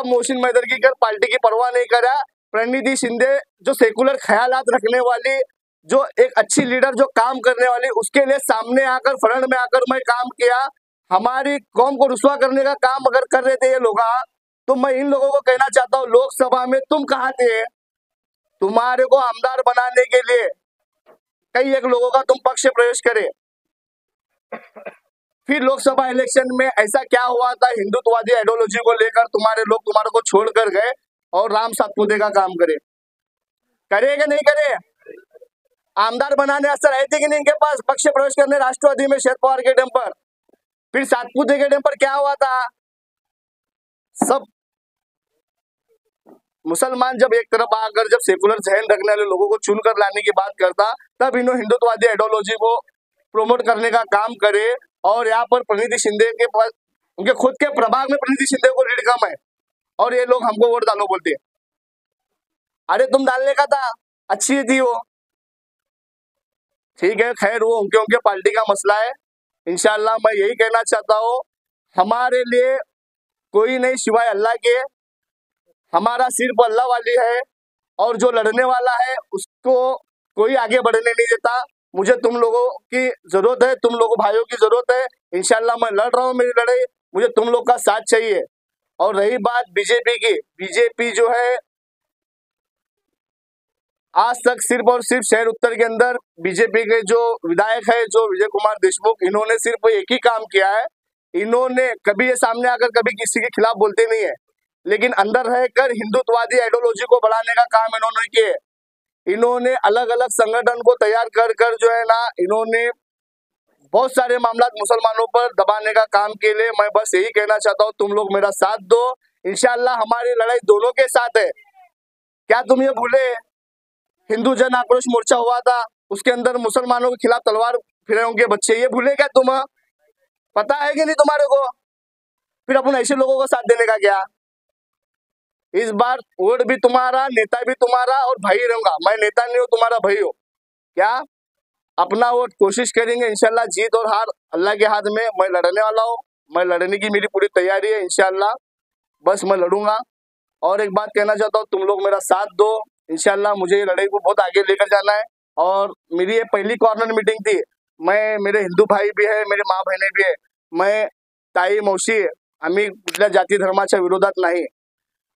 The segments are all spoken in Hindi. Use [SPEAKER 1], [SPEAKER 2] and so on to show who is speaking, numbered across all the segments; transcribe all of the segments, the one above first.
[SPEAKER 1] मोहसिन मैदरकीकर पार्टी की परवाह नहीं करा। प्रणिधि शिंदे जो सेकुलर ख्यालात रखने वाली, जो एक अच्छी लीडर, जो काम करने वाली, उसके लिए सामने आकर फ्रंट में आकर मैं काम किया। हमारी कौम को रुसवा करने का काम अगर कर रहे थे ये लोग, तो मैं इन लोगों को कहना चाहता हूँ, लोकसभा में तुम कहाँ थे? तुम्हारे को आमदार बनाने के लिए कई एक लोगों का तुम पक्ष प्रवेश करे। फिर लोकसभा इलेक्शन में ऐसा क्या हुआ था, हिंदुत्ववादी आइडियोलॉजी को लेकर तुम्हारे लोग तुम्हारे को छोड़कर गए और राम सातपुते का काम करे कि नहीं करे? आमदार बनाने असर आए थे कि नहीं इनके पास पक्ष प्रवेश करने राष्ट्रवादी में शरद पवार के डैम पर? फिर सातपुते के डैम पर क्या हुआ था? सब मुसलमान जब एक तरफ आकर जब सेकुलर जहन रखने वाले लोगों को चुनकर लाने की बात करता, तब इन्होंने हिंदुत्ववादी आइडियोलॉजी को प्रोमोट करने का काम करे। और यहाँ पर प्रणिधि शिंदे के पास, उनके खुद के प्रभाग में प्रणिधि शिंदे को लीड कम है, और ये लोग हमको वोट डालो बोलते हैं। अरे तुम डालने का था, अच्छी थी वो, ठीक है, खैर वो उनके पार्टी का मसला है। इंशाल्लाह मैं यही कहना चाहता हूँ, हमारे लिए कोई नहीं सिवाय अल्लाह के, हमारा सिर्फ अल्लाह वाली है, और जो लड़ने वाला है उसको कोई आगे बढ़ने नहीं देता। मुझे तुम लोगों की जरूरत है, तुम लोगों भाइयों की जरूरत है। इंशाल्लाह मैं लड़ रहा हूँ मेरी लड़ाई, मुझे तुम लोग का साथ चाहिए। और रही बात बीजेपी की, बीजेपी जो है आज तक सिर्फ और सिर्फ शहर उत्तर के अंदर बीजेपी के जो विधायक है, जो विजय कुमार देशमुख, इन्होंने सिर्फ एक ही काम किया है। इन्होंने कभी ये सामने आकर कभी किसी के खिलाफ बोलते नहीं है, लेकिन अंदर रहकर हिंदुत्ववादी आइडियोलॉजी को बढ़ाने का काम इन्होंने किया। इन्होंने अलग अलग संगठन को तैयार कर जो है ना, इन्होंने बहुत सारे मामला मुसलमानों पर दबाने का काम के लिए। मैं बस यही कहना चाहता हूँ, तुम लोग मेरा साथ दो। इंशाल्लाह हमारी लड़ाई दोनों के साथ है। क्या तुम ये भूले, हिंदू जन आक्रोश मोर्चा हुआ था, उसके अंदर मुसलमानों के खिलाफ तलवार फिरे होंगे बच्चे, ये भूले क्या तुम? पता है कि नहीं तुम्हारे को? फिर अपन ऐसे लोगों को साथ देने का क्या? इस बार वोट भी तुम्हारा, नेता भी तुम्हारा, और भाई रहूंगा। मैं नेता नहीं हूँ, तुम्हारा भाई हो। क्या अपना वोट कोशिश करेंगे, इंशाल्लाह जीत और हार अल्लाह के हाथ में। मैं लड़ने वाला हूँ, मैं लड़ने की मेरी पूरी तैयारी है। इंशाल्लाह बस मैं लड़ूंगा। और एक बात कहना चाहता हूँ, तुम लोग मेरा साथ दो। इंशाल्लाह मुझे ये लड़ाई को बहुत आगे लेकर जाना है। और मेरी ये पहली कॉर्नर मीटिंग थी। मैं, मेरे हिंदू भाई भी है, मेरे माँ बहने भी है। मैं, ताई, मावशी, आम्ही कुठल्या जाती धर्माच्या विरोधात नाही।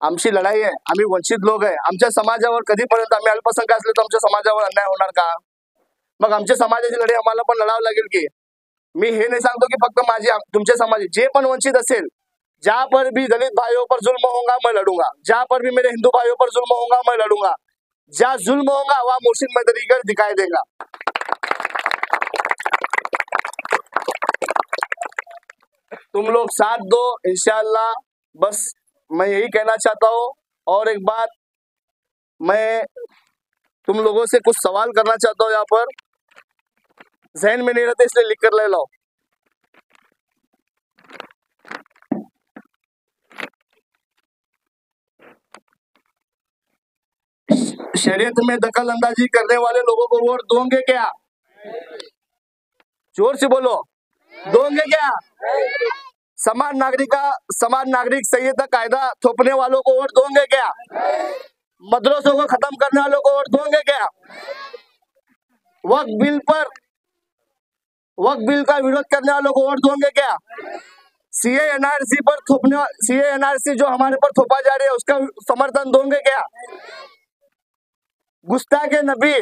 [SPEAKER 1] आमची लढाई आहे, आम्ही वंचित लोक आहे। आमच्या समाजावर कधीपर्यंत आम्ही अल्पसंख्याक असले तर आमच्या समाजावर अन्याय होणार का? मग आमच्या समाजाची लढाई आम्हाला पण लढावं लागेल की। मी हे नहीं सांगतो कि फक्त माझी, तुमचे समाज जे पण वंचित असेल, जहाँ पर भी दलित भाइयों पर जुल्म होगा मैं लड़ूंगा, जहाँ पर भी मेरे हिंदू भाइयों पर जुल्म होगा मैं लड़ूंगा। जहाँ जुल्म होगा वहाँ मोहसिन मैदरकीकर दिखाई देगा। तुम लोग साथ दो इंशाल्लाह, बस मैं यही कहना चाहता हूँ। और एक बात, मैं तुम लोगों से कुछ सवाल करना चाहता हूँ, यहाँ पर जहन में नहीं रहते इसलिए लिख कर ले लो। शरीयत में दखल अंदाजी करने वाले लोगों को वोट दोगे क्या? जोर से बोलो, दोगे क्या? समान नागरिक संहिता कायदा थोपने वालों को वोट दोगे क्या? मदरसों को खत्म करने वालों को वोट दोगे क्या? वक्फ बिल का विरोध करने वालों को वोट दोगे क्या? सीए एनआरसी जो हमारे पर थोपा जा रही है उसका समर्थन दोगे क्या? गुस्ताखे नबी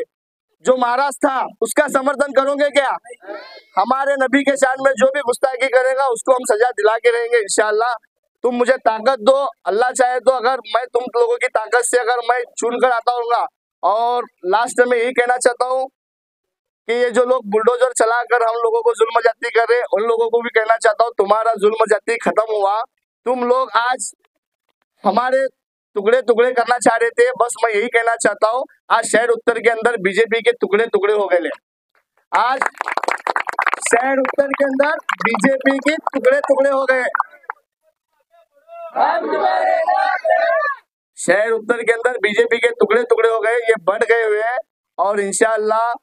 [SPEAKER 1] जो महाराज था उसका समर्थन करोगे क्या? हमारे नबी के शान में जो भी गुस्ताखी करेगा उसको हम सजा दिला के रहेंगे इंशाल्लाह। तुम मुझे ताकत दो, अल्लाह चाहे तो अगर मैं तुम लोगों की ताकत से अगर मैं चुन कर आता हूँगा। और लास्ट में यही कहना चाहता हूँ कि ये जो लोग बुलडोजर चलाकर हम लोगों को जुल्म जाती कर रहे, उन लोगों को भी कहना चाहता हूँ, तुम्हारा जुल्म जाती खत्म हुआ। तुम लोग आज हमारे टुकड़े टुकड़े करना चाह रहे थे, बस मैं यही कहना चाहता हूँ, आज शहर उत्तर के अंदर बीजेपी के टुकड़े टुकड़े हो गए। आज शहर उत्तर के अंदर बीजेपी के टुकड़े टुकड़े हो गए। शहर उत्तर के अंदर बीजेपी के टुकड़े टुकड़े हो गए, ये बढ़ गए हुए हैं। और इंशाल्लाह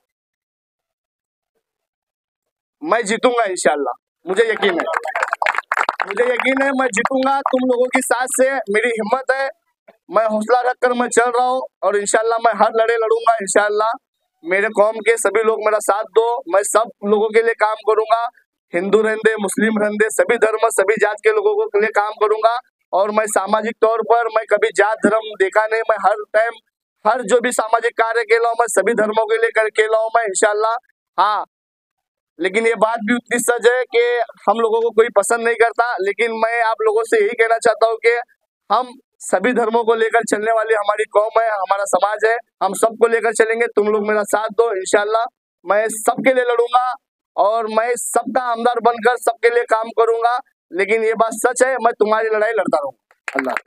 [SPEAKER 1] मैं जीतूंगा, इंशाल्लाह मुझे यकीन है। मुझे यकीन है मैं जीतूंगा तुम लोगों की साथ से, मेरी हिम्मत है, मैं हौसला रखकर मैं चल रहा हूँ और इंशाल्लाह मैं हर लड़े लड़ूंगा इंशाल्लाह। मेरे कौम के सभी लोग मेरा साथ दो, मैं सब लोगों के लिए काम करूंगा, हिंदू रहंदे मुस्लिम रहंदे सभी धर्म सभी जात के लोगों के लिए काम करूंगा। और मैं सामाजिक तौर पर मैं कभी जात धर्म देखा नहीं, मैं हर टाइम हर जो भी सामाजिक कार्य केला हूँ मैं सभी धर्मों के लिए केला हूँ मैं इंशाल्लाह। हाँ, लेकिन ये बात भी उतनी सच है कि हम लोगों को कोई पसंद नहीं करता, लेकिन मैं आप लोगों से यही कहना चाहता हूँ कि हम सभी धर्मों को लेकर चलने वाली हमारी कौम है, हमारा समाज है, हम सबको लेकर चलेंगे। तुम लोग मेरा साथ दो इंशाल्लाह, मैं सबके लिए लड़ूंगा और मैं सबका आमदार बनकर सबके लिए काम करूंगा। लेकिन ये बात सच है, मैं तुम्हारी लड़ाई लड़ता रहूंगा। अल्लाह।